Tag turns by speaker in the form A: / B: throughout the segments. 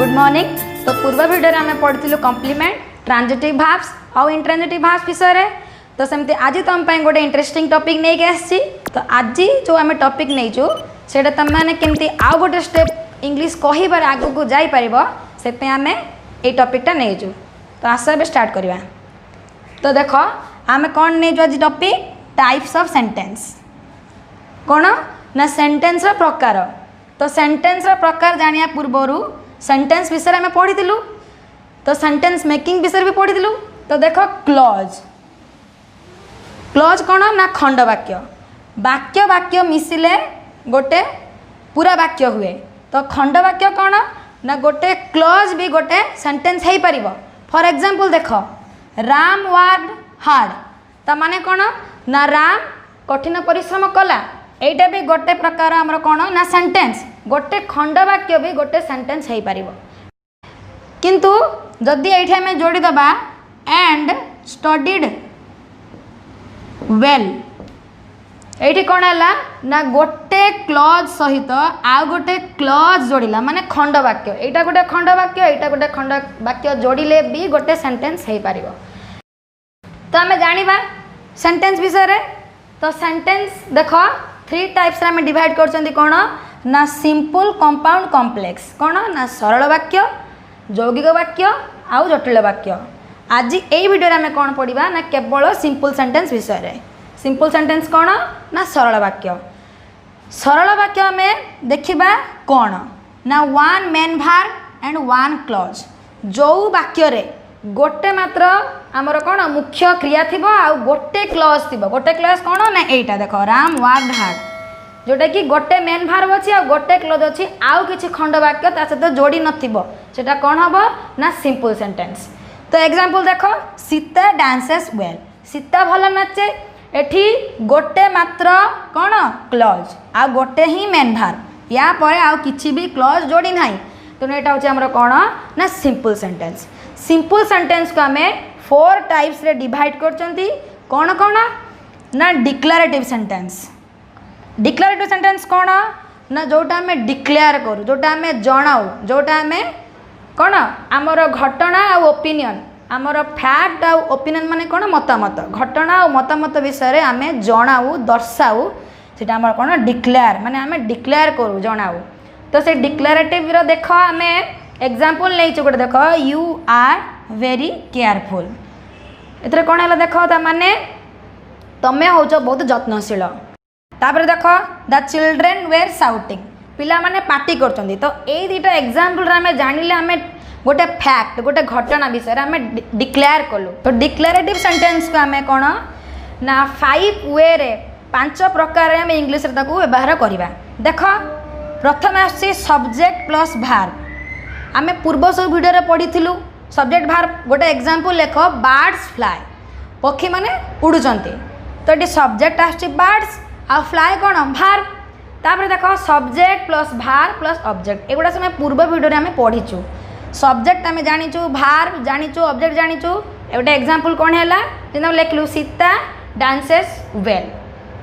A: Good morning. तो पूर्व video आम पढ़ी कम्प्लीमेंट ट्रांजिटिव भार्ब्स आउ इंट्रांजिटिव भार्ब्स विषय में। तो सेमती आज तुम गोटे इंटरेस्टिंग टॉपिक नहीं आसी। तो आज जो आम टॉपिक नहीं से तुम मैंने केमती आउ गोटे स्टेप इंग्लिश कहबार आग को जापर से आम ये टॉपिकटा नहीं। तो आस स्टार्ट करवा। तो देख आम कौन नहीं आज टॉपिक टाइप्स ऑफ सेंटेंस कौन ना सेंटेंस प्रकार। तो सेंटेंस प्रकार जानिया पूर्वर सेंटेंस विषय में पढ़ी। तो सेंटेंस मेकिंग विषय भी पढ़ी। तो देख क्लॉज क्लॉज कौन ना खंड वाक्य वाक्य वाक्य मिसिले गोटे पूरा वाक्य हुए। तो खंड वाक्य कौन ना गोटे क्लॉज भी गोटे सेंटेंस हो पार। फॉर एग्जांपल देख राम वर्कड हार्ड ता माने कौन ना राम कठिन परिश्रम कला। एटा भी गोटे प्रकार आमर कौन ना सेंटेंस गोटे खंड वाक्य भी गोटे सेंटेंस हो पार। किंतु जदि ये आम जोड़ीदबा एंड स्टडीड वेल ये कौन है ना गोटे क्लॉज सहित आउ गोटे क्लॉज जोड़िला माने खंड वाक्य। एटा गोटे खंड वाक्य एटा गोटे खंड वाक्य जोड़िले भी गोटे सेंटेंस हो पार। तो आम जानिबा सेंटेंस विषय रे। तो सेंटेंस देख 3 टाइप्स में डिवाइड कर कौन ना सिंपल कंपाउंड कॉम्प्लेक्स कौन ना सरल वाक्य यौगिक वाक्य आउ जटिल वाक्य। आज यही वीडियो में कौन पढ़ा ना केवल सिंपल सेंटेंस विषय रे। सिंपल सेंटेंस कौन ना सरल वाक्य। सरल वाक्य में देखिबा कौन ना one main verb and one clause. जो वाक्य रे गोटे मात्र आमर कौन मुख्य क्रिया थी आउ गोटे क्लॉज थी। गोटे क्लॉज कौन ना एटा देख राम वर्कड हार्ड जोटा कि गोटे मेन वर्ब अच्छी आ गोटे क्लॉज अच्छी आउ किछि खंड वाक्य ता सहित जोड़ी नथिबो सेटा कौन हबो ना सिंपल सेंटेंस। तो एग्जांपल देख सीता डांसेस वेल सीता भल नाचे। एठी गोटे मात्र कौन क्लॉज आ गोटे ही मेन वर्ब या पर आउ किछि भी क्लॉज जोड़ी नाही। तो एटा होछि हमर कौन ना सिंपल सेंटेंस। सिंपल सेंटेंस को आम 4 टाइप्स रे डिवाइड करचंती। कौन कौन ना डिक्लेरेटिव सेंटेंस। डिक्लेरेटिव सेंटेंस कौन ना जोटा आम डिक्लेयर करूँ जोटा आम जनाऊ जोटा आम कौन आमर घटना आउ ओपिनियन आमर फैक्ट आउ ओपिनियन माने कौन मतामत घटना और मतामत विषय में आम जनाऊ दर्शाऊ सेटा आमर कौन डिक्लेयर माने आम डिक्लेयर करूँ जनाऊ। तो से डिक्लेरेटिव रो देख आम एग्जांपल नहीं गोटे देख यू आर वेरी केयरफुल। एथरे कौन है देख माने तमें हो बहुत जत्नशील। तापर देख द चिल्ड्रेन वेर साउटिंग पिला माने पार्टी करचंदी। तो ये दुटा एग्जांपल आम जानिले आम गोटे फैक्ट गोटे घटना विषय आम डिक्लेयर कलु। तो डिक्लेरेटिव सेंटेंस को आम कौन ना 5 वे रे 5 प्रकार आम इंग्लिश रे ताकू व्यवहार करवा। देख प्रथम आसी सब्जेक्ट प्लस भार्ब। आम पूर्व सब वीडियो रे पढ़ी सब्जेक्ट भार्ब गोटे एग्जांपल लेख बर्ड्स फ्लाई पक्षी माने उड़ुचंती। तो ये सब्जेक्ट आसी बर्ड्स आ फ्लाई कौन भार्ब। तापर देख subject plus verb plus object एगुड़ा सब पूर्व वीडियो आम पढ़ीचु। सब्जेक्ट आम जानीचु भार्ब जानीचु ऑब्जेक्ट जानीचु। गोटे एग्जांपल कौन है जो लिखलु सीता डांसेस वेल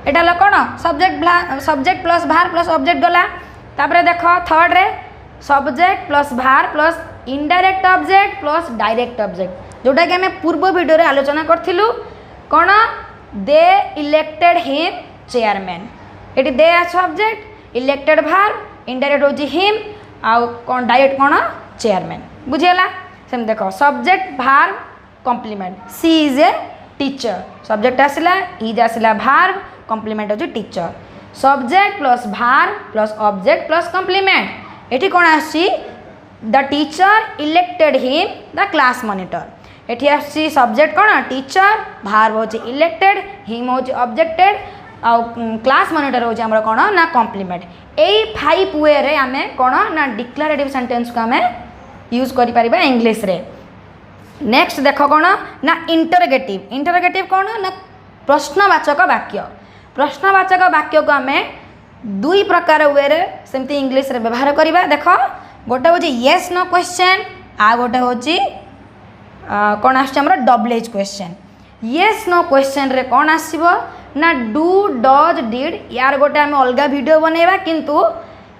A: एटा कौन subject plus verb plus object गला। तापर देख थर्ड रे subject plus verb plus indirect object plus direct object जोटा कि आम पूर्व वीडियो रे आलोचना करथिलु। कौन दे इलेक्टेड हिम चेयरमैन ये दे सब्जेक्ट इलेक्टेड भार्ब इनडायरेक्ट होची हिम आउ कौन डायरेक्ट कौन चेयरमैन बुझीगला। सेम देख subject verb complement she is a teacher subject आसला इज आसला भार्ब कॉम्प्लीमेंट होची teacher. Subject plus verb plus object plus complement एठी कौन आसी the teacher elected him the class monitor. एठी आसी सब्जेक्ट कौन टीचर भार्ब होची इलेक्टेड हिम होची ऑब्जेक्टेड आउ क्लास मॉनिटर होची हमर कौन ना कॉम्प्लीमेंट। एई 5 वे रे आमे कौन ना डिक्लेरेटिव सेंटेंस को आमे यूज करि परिबा इंग्लिश रे। नेक्स्ट देख कौन ना इंटरोगेटिव। इंटरोगेटिव कौन ना प्रश्नवाचक वाक्य। प्रश्नवाचक वाक्य को आमे 2 प्रकार वे रे सेमती इंग्लिश रे व्यवहार करिबा। देख गोटे होची येस नो क्वेश्चन आ गोटे होची कौन आछे हमर W H question. Yes no question रे कौन आसीबो ना डू डज डिड यार गोटे आम अलग वीडियो बनैबा। किंतु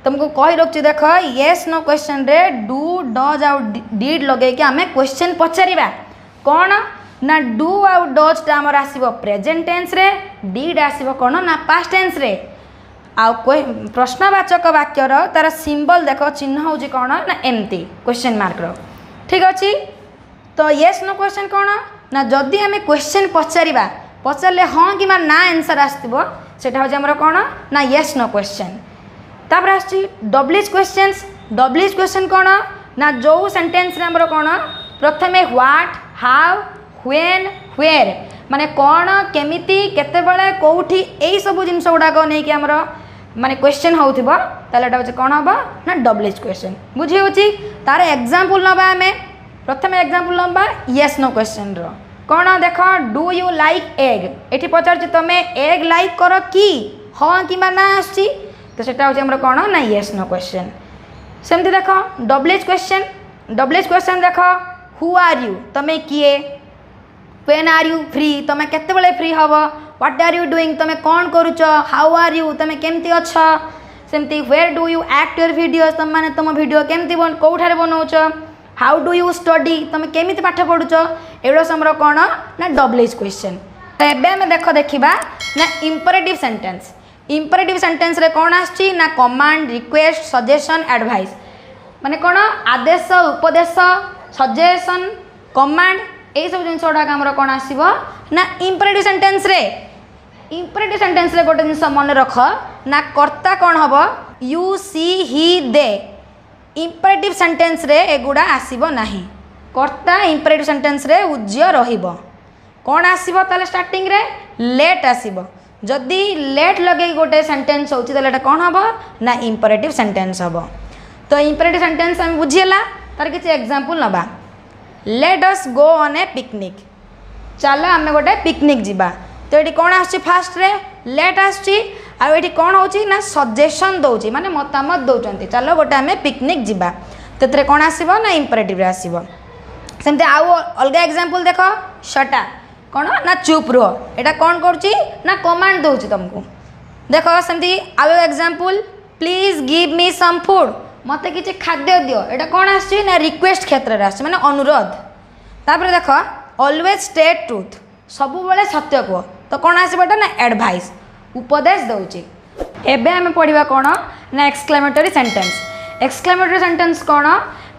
A: तुमको कही रखी देख येस नो क्वेश्चन रे डू डज आउ डिड लगे कि आमे क्वेश्चन पचारिबा कौन ना डू आउ डज टा हमर आसीबो प्रेजेंट टेंस रे डिड आसीबो कौन ना पास्ट टेंस रे आउ प्रश्नवाचक वाक्यर तार सिंबल देख चिन्ह होउची कौन ना एमती क्वेश्चन मार्क रो ठीक अछि। तो येस नो क्वेश्चन कौन ना जदि आमे क्वेश्चन पचारिबा पचारले हाँ कि ना आंसर आसतिबो सेटा होची हमर कौन ना येस नो क्वेश्चन। तापर आछि डब्ल्यूएच क्वेश्चंस डब्ल्यूएच क्वेश्चन कौन ना जो सेंटेंस रे हमर कौन प्रथमे व्हाट हाउ व्हेन वेयर माने कौन केमिति केते बेले कोठी एई सब जिंस गुडा को नै कि हमर माने क्वेश्चन होउथिबो ताले एटा होची कौन हबो ना डब्ल्यूएच क्वेश्चन बुझी होची। तार एग्जांपल नबा हमें प्रथमे एग्जांपल नबा येस नो क्वेश्चन रो कौन देख डू यू लाइक एग एठी पचारछि तमे एग लाइक करो कि हां कि ना आछि तो सेटा होची हमर कौन ना येस नो क्वेश्चन। सेमती देख डब्ल्यूएच क्वेश्चन देख हु आर यू तमे किए व्हेन आर यू फ्री तमे केते बेले फ्री हबो व्हाट आर यू डूइंग तमे कोन करूछ हाउ आर यू तमे केमती अछ सेमती where do you act your videos तम माने तुम वीडियो केमती कोठारे बनाउछ हाउ डू यू स्टडी तमे केमिति पाठ पढुछ एडो हमर कोन ना डब्ल्यूएच क्वेश्चन। एबे हम देखिबा ना इंपरेटिव सेंटेंस रे कोन आछि ना कमांड रिक्वेस्ट सजेशन एडवाइस माने कोन आदेश उपदेश सजेशन कमांड ए सब जिन सोडा हमर कोन आसीबो ना इंपरेटिव सेंटेंस रे गोटे जिन मन रख ना कर्ता कोन हबो यू सी ही दे इंपरेटिव सेंटेंस रे एगुडा आसीबो नाही कर्ता इंपरेटिव सेंटेंस रे उज्य रहिबो कोन आसीबो ताले स्टार्टिंग रे लेट आसीबो जदि लेट लगे गोटे सेंटेंस होची ताले एटा कोन हबो ना इंपरेटिव सेंटेंस हबो। तो इंपरेटिव सेंटेंस हम बुझियला तार किछि एग्जांपल नबा let us go on A picnic चलो आमे गोटे पिकनिक जिबा तो ये कौन आछि फास्ट रे लेट आछि आ ये कौन होची ना सजेशन दउची माने मतामत दउचंती चलो गोटे आमे पिकनिक जिबा तेतरे कौन आसीबो ना इंपरेटिव रे आसीबो। सेमते आउ अलगा एग्जांपल देखो शटा कौन ना चुप रहो एटा कौन करची ना कमांड दउची तुमको देखो सेमती आउ example please give me some food मते किछि खाद्य दियो एटा कौन आछि ना रिक्वेस्ट क्षेत्र रे आछि माने अनुरोध। तापर देखो ऑलवेज स्टेट ट्रूथ सबु बेले सत्य को तो कौन आसीबटा ना एडवाइस उपदेश दउची। एबे हम पढिबा कौन ना एक्सक्लेमेटरी सेंटेंस कौन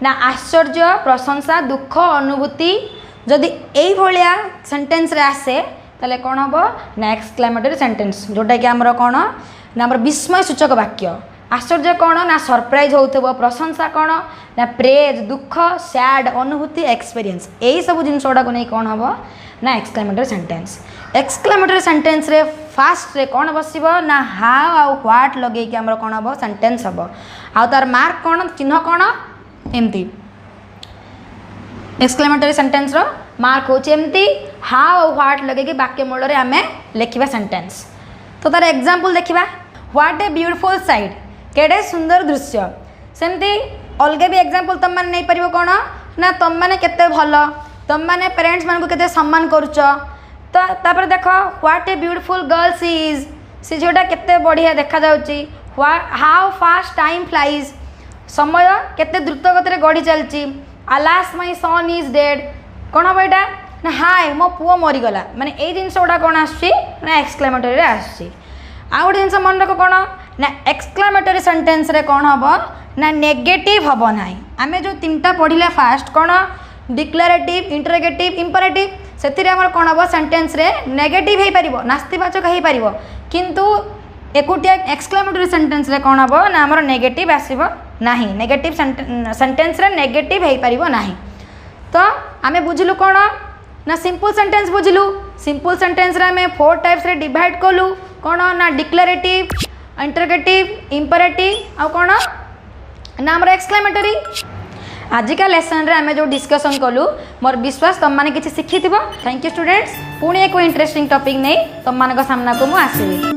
A: ना आश्चर्य प्रशंसा दुख अनुभूति जदि एई भलिया सेंटेंस रे आसे ताले कौन हबो ना एक्सक्लेमेटरी सेंटेंस जोटा कि हमर कौन ना हमर विस्मय सूचक वाक्य आश्चर्य कौन ना सरप्राइज होउथबो प्रशंसा कौन ना प्रेज दुख सैड अनुभूति एक्सपीरियंस यही सब जिन गुड़ा को नहीं कौन हम ना एक्सक्लेमेटरी सेंटेंस रे फास्ट रे कौन बसबो ना हाउ आउ व्हाट लगे कि हमर कौन हम सेंटेंस हम आउ तार मार्क कौन चिन्ह कौन एमती एक्सक्लेमेटरी सेंटेंस रो मार्क होची एमती हाउ आउ व्हाट लगे कि वाक्य मूल रे आमे लिखिबा सेंटेंस। तो तार एग्जांपल देखिबा व्हाट ए ब्यूटीफुल साइट केडे सुंदर दृश्य सेमती अलगे भी एग्जांपल तुम माने नहीं परिबो कोन ना तुम माने केते भलो तुम माने पेरेंट्स मान को केते सम्मान करूछ तो तापर देखो what a beautiful girl she is सी जोटा केते बढ़िया देखा जाउची हाउ फास्ट टाइम फ्लाइज समय केते द्रुत गति रे गढी चलची alas my son is dead कोन हो बेटा ना हाय मो पुओ मरी गला माने ए जिंस ओडा कोन आछि ना एक्सक्लेमेटरी रे आछि आ गोटे जिंस मन रख कोन ना एक्सक्लेमेटरी सेंटेंस रे कौन हम ना नेगेटिव हम ना आम जो तीनटा पढ़िले फास्ट कौन डिक्लेरेटिव इंटरोगेटिव इंपरेटिव से आम कौन हम सेंटेंस रे नेगेटिव हो पार नास्तिवाचक हो पार किंतु एकुटिया एक्सक्लेमेटरी सेंटेंस रे कौन हम ना आम नेगेटिव आसब ना नेगेटिव सेंटेंस रे नेगेटिव हो पार ना। तो आम बुझलु कौन ना सिंपल सेंटेंस बुझलु सिंपल सेंटेंस रे आम 4 टाइप्स रे डिवाइड कलु कौन ना डिक्लेरेटिव इंटरोगेटिव इंपरेटिव आ कौन ना आम एक्सक्लेमेटरी। आजिका लेसन रे आम जो डिस्कसन कलु मोर विश्वास तुम मैंने किसी शिखी। थैंक यू स्टूडेंट्स पुणी एक इंटरेस्टिंग टॉपिक नहीं तुम मान सामना को मुझे आसबी।